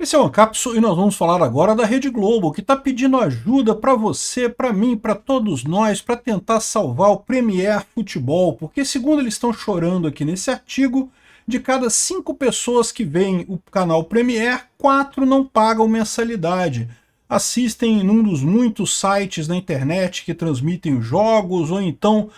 Esse é o Ancapso e nós vamos falar agora da Rede Globo, que está pedindo ajuda para você, para mim, para todos nós, para tentar salvar o Premier Futebol, porque segundo eles estão chorando aqui nesse artigo, de cada 5 pessoas que veem o canal Premier, 4 não pagam mensalidade. Assistem num dos muitos sites na internet que transmitem os jogos, ou então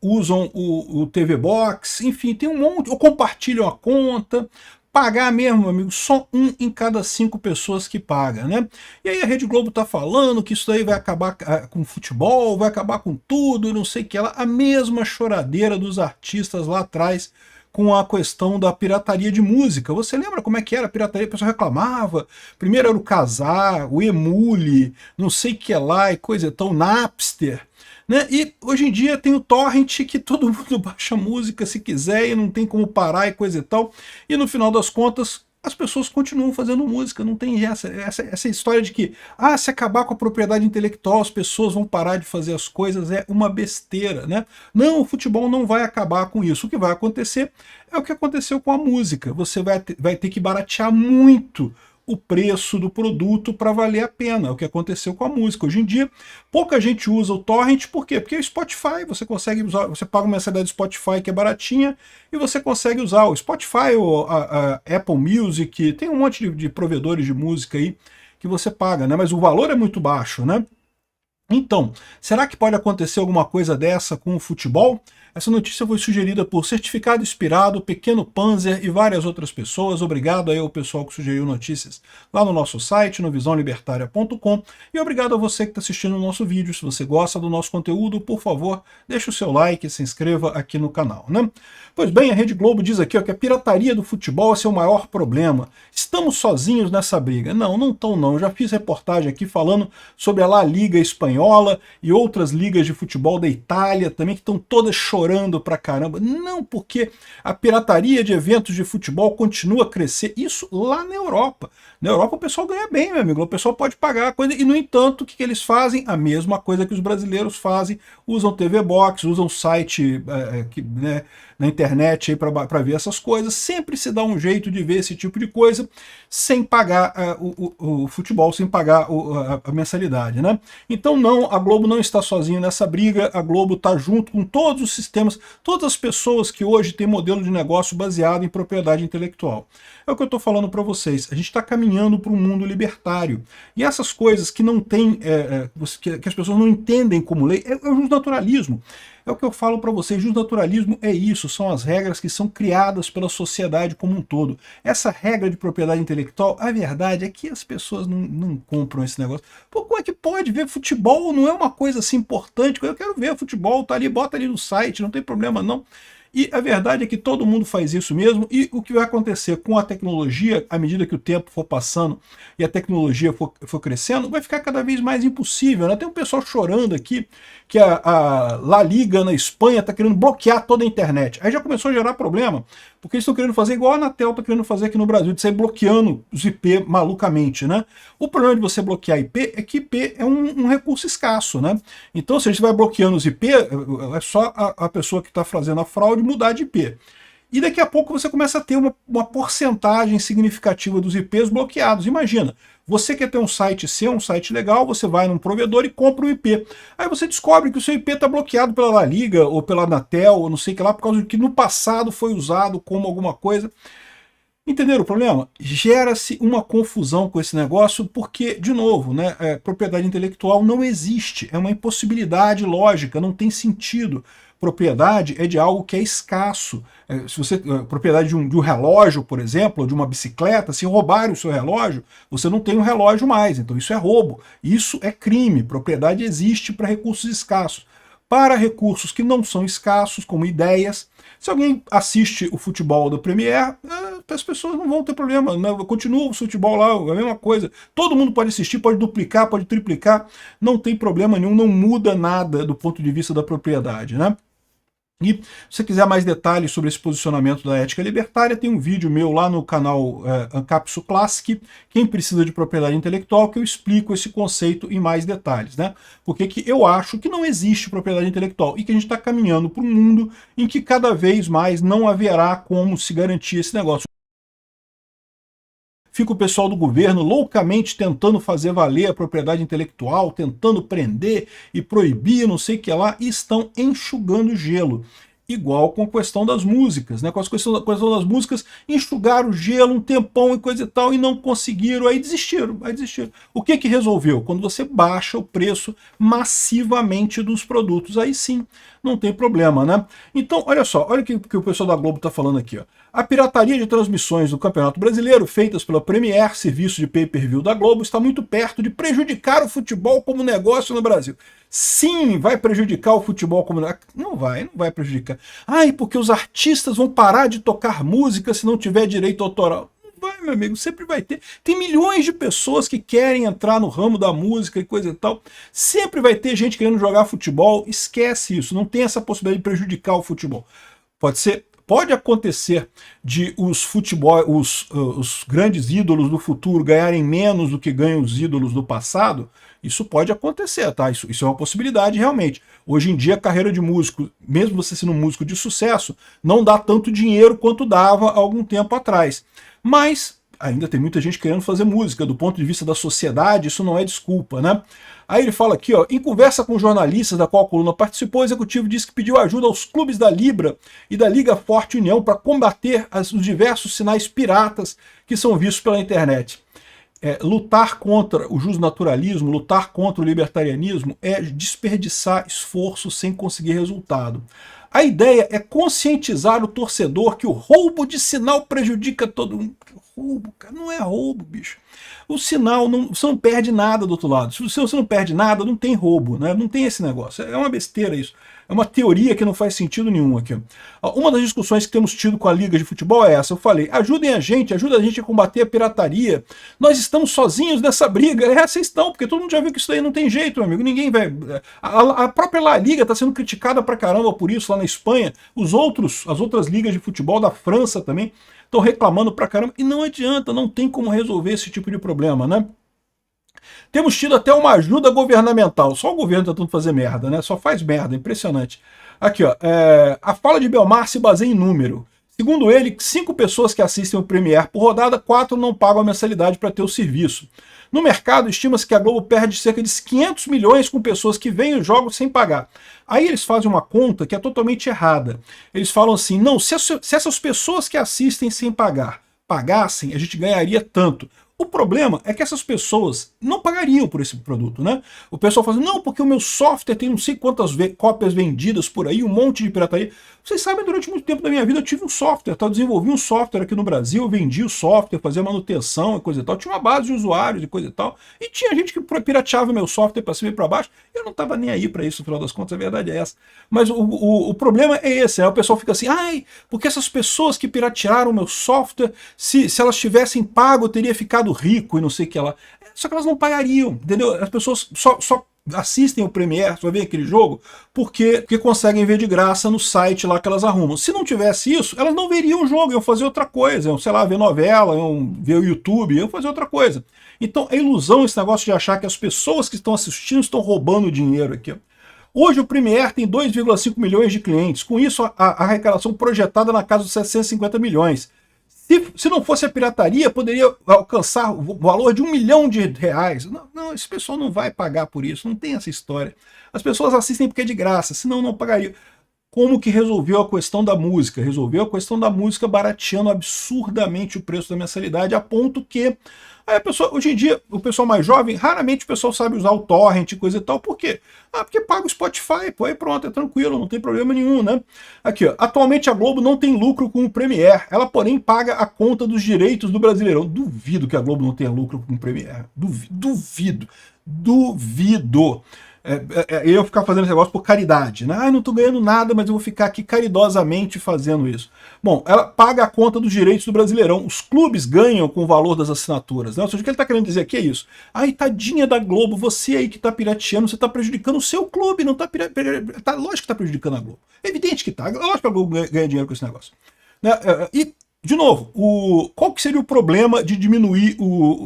usam o TV Box, enfim, tem um monte, ou compartilham a conta. Pagar mesmo, meu amigo, só 1 em cada 5 pessoas que paga, né? E aí a Rede Globo tá falando que isso aí vai acabar com o futebol, vai acabar com tudo, e não sei o que lá. A mesma choradeira dos artistas lá atrás com a questão da pirataria de música. Você lembra como é que era a pirataria? O pessoal reclamava. Primeiro era o Kazaa, o Emule, não sei o que lá, e coisa tão, Napster. Né? E hoje em dia tem o torrent que todo mundo baixa música se quiser e não tem como parar e coisa e tal. E no final das contas, as pessoas continuam fazendo música, não tem essa história de que se acabar com a propriedade intelectual as pessoas vão parar de fazer as coisas, é uma besteira, né? Não, o futebol não vai acabar com isso. O que vai acontecer é o que aconteceu com a música. Você vai ter que baratear muito o preço do produto para valer a pena, é o que aconteceu com a música. Hoje em dia, pouca gente usa o torrent, por quê? Porque o Spotify, você consegue usar, você paga uma mensalidade do Spotify que é baratinha, e você consegue usar o Spotify, ou a Apple Music, tem um monte de provedores de música aí que você paga, né? Mas o valor é muito baixo, né? Então, será que pode acontecer alguma coisa dessa com o futebol? Essa notícia foi sugerida por Certificado Inspirado, Pequeno Panzer e várias outras pessoas. Obrigado aí ao pessoal que sugeriu notícias lá no nosso site, no visãolibertaria.com. E obrigado a você que está assistindo o nosso vídeo. Se você gosta do nosso conteúdo, por favor, deixe o seu like e se inscreva aqui no canal, né? Pois bem, a Rede Globo diz aqui que a pirataria do futebol é seu maior problema. Estamos sozinhos nessa briga. Não, não estão não. Eu já fiz reportagem aqui falando sobre a La Liga Espanhola e outras ligas de futebol da Itália também, que estão todas chorando pra caramba. Não, porque a pirataria de eventos de futebol continua a crescer. Isso lá na Europa. Na Europa o pessoal ganha bem, meu amigo. O pessoal pode pagar a coisa. E, no entanto, o que eles fazem? A mesma coisa que os brasileiros fazem. Usam TV Box, usam site né, na internet aí para ver essas coisas. Sempre se dá um jeito de ver esse tipo de coisa sem pagar o futebol, sem pagar a mensalidade, né? Então não, a Globo não está sozinha nessa briga, a Globo está junto com todos os sistemas, todas as pessoas que hoje têm modelo de negócio baseado em propriedade intelectual. É o que eu estou falando para vocês, a gente está caminhando para um mundo libertário. E essas coisas que não tem, que as pessoas não entendem como lei, é o justnaturalismo. É o que eu falo para vocês, justnaturalismo é isso, são as regras que são criadas pela sociedade como um todo. Essa regra de propriedade intelectual, a verdade é que as pessoas não compram esse negócio. Pô, como é que pode ver futebol? Não é uma coisa assim importante, eu quero ver futebol, tá ali, bota ali no site, não tem problema não. E a verdade é que todo mundo faz isso mesmo, e o que vai acontecer com a tecnologia, à medida que o tempo for passando e a tecnologia for crescendo, vai ficar cada vez mais impossível, né? Tem um pessoal chorando aqui que a La Liga na Espanha está querendo bloquear toda a internet. Aí já começou a gerar problema, porque eles estão querendo fazer igual a Anatel está querendo fazer aqui no Brasil, de sair bloqueando os IP malucamente, né? O problema de você bloquear IP é que IP é um recurso escasso, né? Então, se a gente vai bloqueando os IP, é só a pessoa que está fazendo a fraude mudar de IP. E daqui a pouco você começa a ter uma porcentagem significativa dos IPs bloqueados. Imagina, você quer ter um site seu, um site legal, você vai num provedor e compra um IP. Aí você descobre que o seu IP está bloqueado pela La Liga, ou pela Anatel, ou não sei o que lá, por causa de que no passado foi usado como alguma coisa. Entenderam o problema? Gera-se uma confusão com esse negócio porque, de novo, né, propriedade intelectual não existe, é uma impossibilidade lógica, não tem sentido. Propriedade é de algo que é escasso. Se você, propriedade de um relógio, por exemplo, ou de uma bicicleta, se roubarem o seu relógio, você não tem um relógio mais, então isso é roubo. Isso é crime, propriedade existe para recursos escassos. Para recursos que não são escassos, como ideias, se alguém assiste o futebol da Premier, as pessoas não vão ter problema, né? Continua o futebol lá, a mesma coisa. Todo mundo pode assistir, pode duplicar, pode triplicar, não tem problema nenhum, não muda nada do ponto de vista da propriedade, né? E se você quiser mais detalhes sobre esse posicionamento da ética libertária, tem um vídeo meu lá no canal Ancapso Classic, quem precisa de propriedade intelectual, que eu explico esse conceito em mais detalhes, né? Porque que eu acho que não existe propriedade intelectual e que a gente está caminhando para um mundo em que cada vez mais não haverá como se garantir esse negócio. fica o pessoal do governo loucamente tentando fazer valer a propriedade intelectual, tentando prender e proibir, não sei o que lá, e estão enxugando gelo. Igual com a questão das músicas, né? Com a questão das músicas, enxugaram o gelo um tempão e coisa e tal, e não conseguiram, aí desistiram. O que que resolveu? Quando você baixa o preço massivamente dos produtos, aí sim, não tem problema, né? Então, olha só, olha o que o pessoal da Globo está falando aqui, ó. A pirataria de transmissões do Campeonato Brasileiro, feitas pela Premier, serviço de pay-per-view da Globo, está muito perto de prejudicar o futebol como negócio no Brasil. Sim, vai prejudicar o futebol como negócio. Não vai prejudicar. Ai, porque os artistas vão parar de tocar música se não tiver direito autoral. Não vai, meu amigo, sempre vai ter. Tem milhões de pessoas que querem entrar no ramo da música e coisa e tal. Sempre vai ter gente querendo jogar futebol. Esquece isso, não tem essa possibilidade de prejudicar o futebol. Pode acontecer de os grandes ídolos do futuro ganharem menos do que ganham os ídolos do passado. Isso pode acontecer, tá? Isso é uma possibilidade realmente. Hoje em dia a carreira de músico, mesmo você sendo um músico de sucesso, não dá tanto dinheiro quanto dava há algum tempo atrás. Mas ainda tem muita gente querendo fazer música. Do ponto de vista da sociedade, isso não é desculpa, né? Aí ele fala aqui, ó, em conversa com jornalistas da qual a coluna participou, o executivo disse que pediu ajuda aos clubes da Libra e da Liga Forte União para combater os diversos sinais piratas que são vistos pela internet. Lutar contra o justnaturalismo, lutar contra o libertarianismo é desperdiçar esforço sem conseguir resultado. A ideia é conscientizar o torcedor que o roubo de sinal prejudica todo mundo. Roubo, cara, não é roubo, bicho. O sinal, você não perde nada do outro lado. Se você não perde nada, não tem roubo, né? Não tem esse negócio. É uma besteira isso. É uma teoria que não faz sentido nenhum aqui. Uma das discussões que temos tido com a Liga de Futebol é essa. Eu falei, ajuda a gente a combater a pirataria. Nós estamos sozinhos nessa briga. Vocês estão, porque todo mundo já viu que isso daí não tem jeito, meu amigo. Ninguém vai... A própria La Liga está sendo criticada pra caramba por isso lá na Espanha. As outras ligas de futebol da França também estão reclamando pra caramba. E não adianta, não tem como resolver esse tipo de problema, né? Temos tido até uma ajuda governamental. Só o governo tentando fazer merda, né? Só faz merda, impressionante. Aqui, ó. A fala de Belmar se baseia em número. Segundo ele, 5 pessoas que assistem o Premier por rodada, 4 não pagam a mensalidade para ter o serviço. No mercado, estima-se que a Globo perde cerca de 500 milhões com pessoas que veem os jogos sem pagar. Aí eles fazem uma conta que é totalmente errada. Eles falam assim, não, se essas pessoas que assistem sem pagar pagassem, a gente ganharia tanto. O problema é que essas pessoas não pagariam por esse produto, né? O pessoal fala assim, não, porque o meu software tem não sei quantas cópias vendidas por aí, um monte de pirataria. Vocês sabem, durante muito tempo da minha vida eu tive um software, tá? Eu desenvolvi um software aqui no Brasil, eu vendi o software, fazia manutenção e coisa e tal. Tinha uma base de usuários e coisa e tal. E tinha gente que pirateava meu software para cima e para baixo. Eu não estava nem aí para isso, no final das contas, a verdade é essa. Mas o problema é esse, o pessoal fica assim, ai, porque essas pessoas que piratearam o meu software, se elas tivessem pago, eu teria ficado rico e não sei o que lá. Só que elas não pagariam, entendeu? As pessoas só assistem o Premier, só veem aquele jogo, porque conseguem ver de graça no site lá que elas arrumam. Se não tivesse isso, elas não veriam o jogo, iam fazer outra coisa, iam, sei lá, ver novela, iam ver o YouTube, iam fazer outra coisa. Então é ilusão esse negócio de achar que as pessoas que estão assistindo estão roubando dinheiro aqui. Hoje o Premier tem 2,5 milhões de clientes, com isso a arrecadação projetada na casa dos 750 milhões. Se não fosse a pirataria, poderia alcançar o valor de R$1 milhão. Não, esse pessoal não vai pagar por isso, não tem essa história. As pessoas assistem porque é de graça, senão não pagariam. Como que resolveu a questão da música? Resolveu a questão da música barateando absurdamente o preço da mensalidade, a ponto que hoje em dia, o pessoal mais jovem, raramente o pessoal sabe usar o torrent e coisa e tal. Por quê? Porque paga o Spotify, pô, aí pronto, é tranquilo, não tem problema nenhum, né? Aqui, ó, atualmente a Globo não tem lucro com o Premier, ela porém paga a conta dos direitos do Brasileirão. Duvido que a Globo não tenha lucro com o Premier, duvido. Eu ficar fazendo esse negócio por caridade, né? Não tô ganhando nada, mas eu vou ficar aqui caridosamente fazendo isso. Bom, ela paga a conta dos direitos do Brasileirão. Os clubes ganham com o valor das assinaturas, né? Ou seja, o que ele tá querendo dizer aqui é isso. Ai, tadinha da Globo, você aí que tá pirateando, você tá prejudicando o seu clube, não tá lógico que tá prejudicando a Globo. É evidente que tá. Lógico que a Globo ganha dinheiro com esse negócio. Né? E De novo, qual que seria o problema de diminuir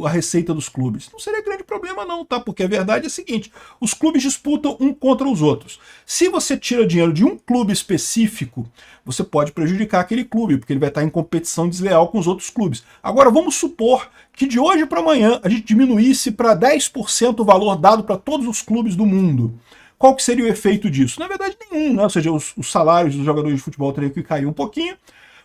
a receita dos clubes? Não seria grande problema não, tá? Porque a verdade é a seguinte, os clubes disputam um contra os outros. Se você tira dinheiro de um clube específico, você pode prejudicar aquele clube, porque ele vai estar em competição desleal com os outros clubes. Agora, vamos supor que de hoje para amanhã a gente diminuísse para 10% o valor dado para todos os clubes do mundo. Qual que seria o efeito disso? Na verdade, nenhum, né? Ou seja, os salários dos jogadores de futebol teriam que cair um pouquinho,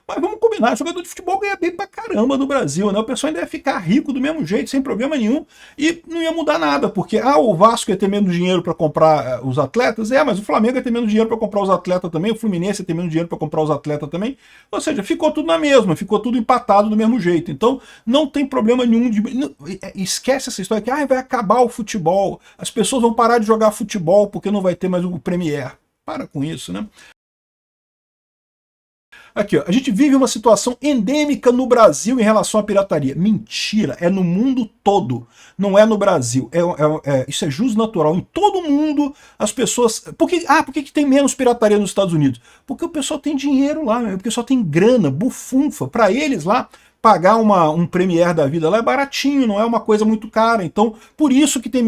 mas vamos combinar, jogador de futebol ganha bem pra caramba no Brasil, né? O pessoal ainda ia ficar rico do mesmo jeito, sem problema nenhum, e não ia mudar nada, porque o Vasco ia ter menos dinheiro para comprar os atletas, mas o Flamengo ia ter menos dinheiro para comprar os atletas também, o Fluminense ia ter menos dinheiro para comprar os atletas também, ou seja, ficou tudo na mesma, ficou tudo empatado do mesmo jeito. Então, não tem problema nenhum esquece essa história que vai acabar o futebol, as pessoas vão parar de jogar futebol porque não vai ter mais o Premier. Para com isso, né? Aqui, ó, a gente vive uma situação endêmica no Brasil em relação à pirataria. Mentira, é no mundo todo, não é no Brasil. Isso é jus natural. Em todo mundo, as pessoas... Por que tem menos pirataria nos Estados Unidos? Porque o pessoal tem dinheiro lá, o pessoal tem grana, bufunfa. Para eles lá, pagar um Premiere da vida lá é baratinho, não é uma coisa muito cara. Então, por isso que tem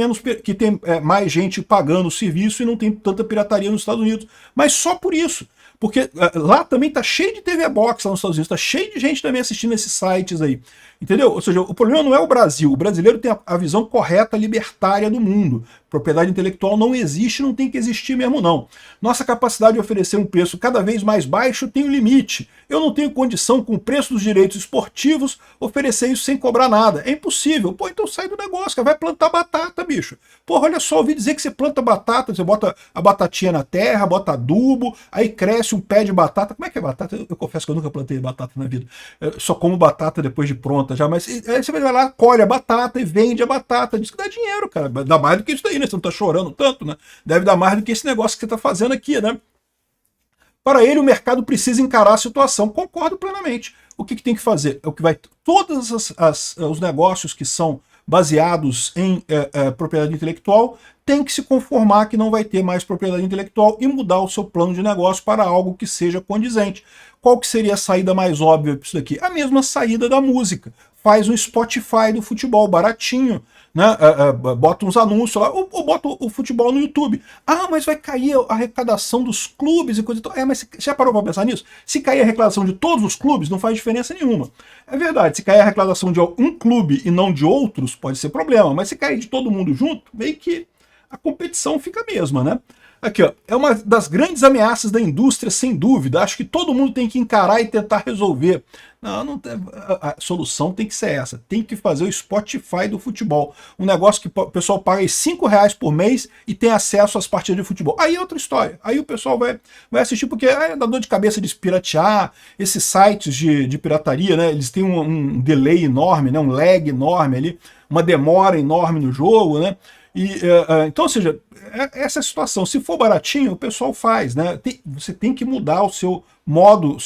mais gente pagando o serviço e não tem tanta pirataria nos Estados Unidos. Mas só por isso. Porque lá também tá cheio de TV Box lá nos Estados Unidos, tá cheio de gente também assistindo esses sites aí. Entendeu? Ou seja, o problema não é o Brasil. O brasileiro tem a visão correta, libertária do mundo. Propriedade intelectual não existe, não tem que existir mesmo não. Nossa capacidade de oferecer um preço cada vez mais baixo tem um limite. Eu não tenho condição, com o preço dos direitos esportivos, oferecer isso sem cobrar nada. É impossível. Pô, então sai do negócio, cara. Vai plantar batata, bicho. Porra, olha só, ouvi dizer que você planta batata, você bota a batatinha na terra, bota adubo, aí cresce um pé de batata. Como é que é batata? Eu confesso que eu nunca plantei batata na vida. Eu só como batata depois de pronta já, mas aí você vai lá, colhe a batata e vende a batata. Diz que dá dinheiro, cara. Dá mais do que isso daí, né? Você não tá chorando tanto, né? Deve dar mais do que esse negócio que você tá fazendo aqui, né? Para ele, o mercado precisa encarar a situação. Concordo plenamente. O que tem que fazer? É o que vai... Todos os negócios que são baseados em propriedade intelectual tem que se conformar que não vai ter mais propriedade intelectual e mudar o seu plano de negócio para algo que seja condizente. Qual que seria a saída mais óbvia para isso daqui? A mesma saída da música. Faz um Spotify do futebol baratinho, né? Bota uns anúncios lá, ou bota o futebol no YouTube. Mas vai cair a arrecadação dos clubes e coisa e tal. Mas você já parou para pensar nisso? Se cair a arrecadação de todos os clubes, não faz diferença nenhuma. É verdade, se cair a arrecadação de um clube e não de outros, pode ser problema. Mas se cair de todo mundo junto, meio que a competição fica a mesma, né? Aqui, ó, é uma das grandes ameaças da indústria, sem dúvida. Acho que todo mundo tem que encarar e tentar resolver. Não, a solução tem que ser essa. Tem que fazer o Spotify do futebol. Um negócio que o pessoal paga R$5 por mês e tem acesso às partidas de futebol. Aí é outra história. Aí o pessoal vai assistir porque dá dor de cabeça de piratear. Esses sites de pirataria, né? Eles têm um delay enorme, né? Um lag enorme ali, uma demora enorme no jogo, né? Então, ou seja, essa situação, se for baratinho, o pessoal faz, né? Você tem que mudar o seu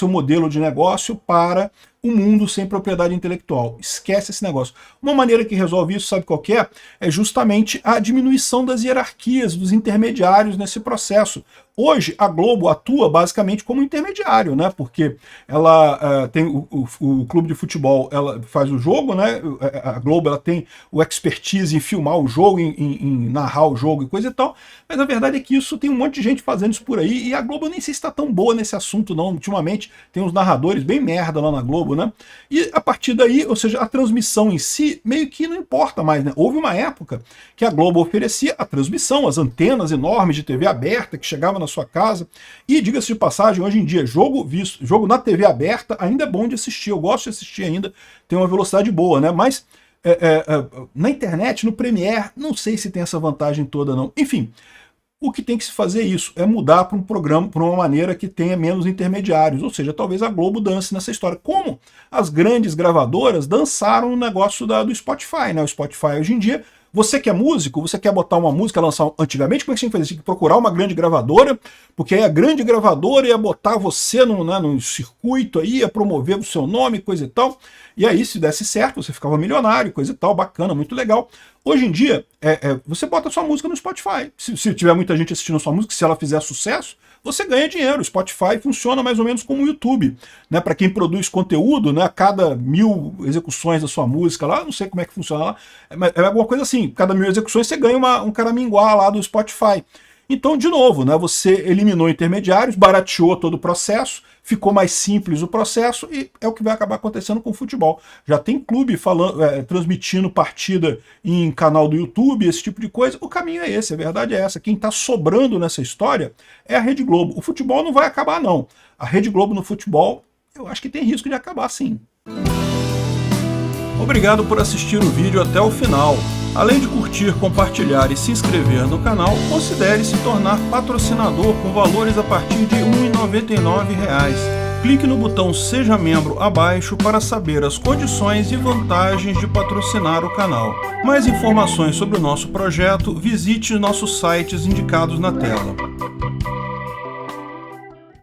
modelo de negócio para um mundo sem propriedade intelectual. Esquece esse negócio. Uma maneira que resolve isso, sabe qual que é? É justamente a diminuição das hierarquias, dos intermediários nesse processo. Hoje, a Globo atua basicamente como intermediário, né? Porque ela tem o clube de futebol, ela faz o jogo, né? A Globo ela tem o expertise em filmar o jogo, em narrar o jogo e coisa e tal, mas a verdade é que isso tem um monte de gente fazendo isso por aí, e a Globo eu nem sei se está tão boa nesse assunto não. Ultimamente tem uns narradores bem merda lá na Globo, né? E a partir daí, ou seja, a transmissão em si meio que não importa mais, né? Houve uma época que a Globo oferecia a transmissão, as antenas enormes de TV aberta que chegavam na sua casa, e diga-se de passagem, hoje em dia, jogo na TV aberta ainda é bom de assistir, eu gosto de assistir ainda, tem uma velocidade boa, né? Mas na internet, no Premiere, não sei se tem essa vantagem toda não. Enfim, o que tem que se fazer é isso, é mudar para um programa, para uma maneira que tenha menos intermediários, ou seja, talvez a Globo dance nessa história, como as grandes gravadoras dançaram no negócio do Spotify, né? O Spotify hoje em dia, você que é músico, você quer botar uma música, lançar antigamente, como é que você tinha que fazer? Você tinha que procurar uma grande gravadora, porque aí a grande gravadora ia botar você no circuito aí, ia promover o seu nome, coisa e tal, e aí se desse certo, você ficava milionário, coisa e tal, bacana, muito legal. Hoje em dia, você bota sua música no Spotify. Se tiver muita gente assistindo a sua música, se ela fizer sucesso, você ganha dinheiro. O Spotify funciona mais ou menos como o YouTube, né? Para quem produz conteúdo, né? A cada 1000 execuções da sua música lá, não sei como é que funciona lá, é alguma coisa assim. Cada 1000 execuções você ganha um caraminguá lá do Spotify. Então, de novo, né, você eliminou intermediários, barateou todo o processo, ficou mais simples o processo e é o que vai acabar acontecendo com o futebol. Já tem clube transmitindo partida em canal do YouTube, esse tipo de coisa. O caminho é esse, a verdade é essa. Quem está sobrando nessa história é a Rede Globo. O futebol não vai acabar, não. A Rede Globo no futebol, eu acho que tem risco de acabar sim. Obrigado por assistir o vídeo até o final. Além de curtir, compartilhar e se inscrever no canal, considere se tornar patrocinador com valores a partir de R$ 1,99. Clique no botão Seja Membro abaixo para saber as condições e vantagens de patrocinar o canal. Mais informações sobre o nosso projeto, visite nossos sites indicados na tela.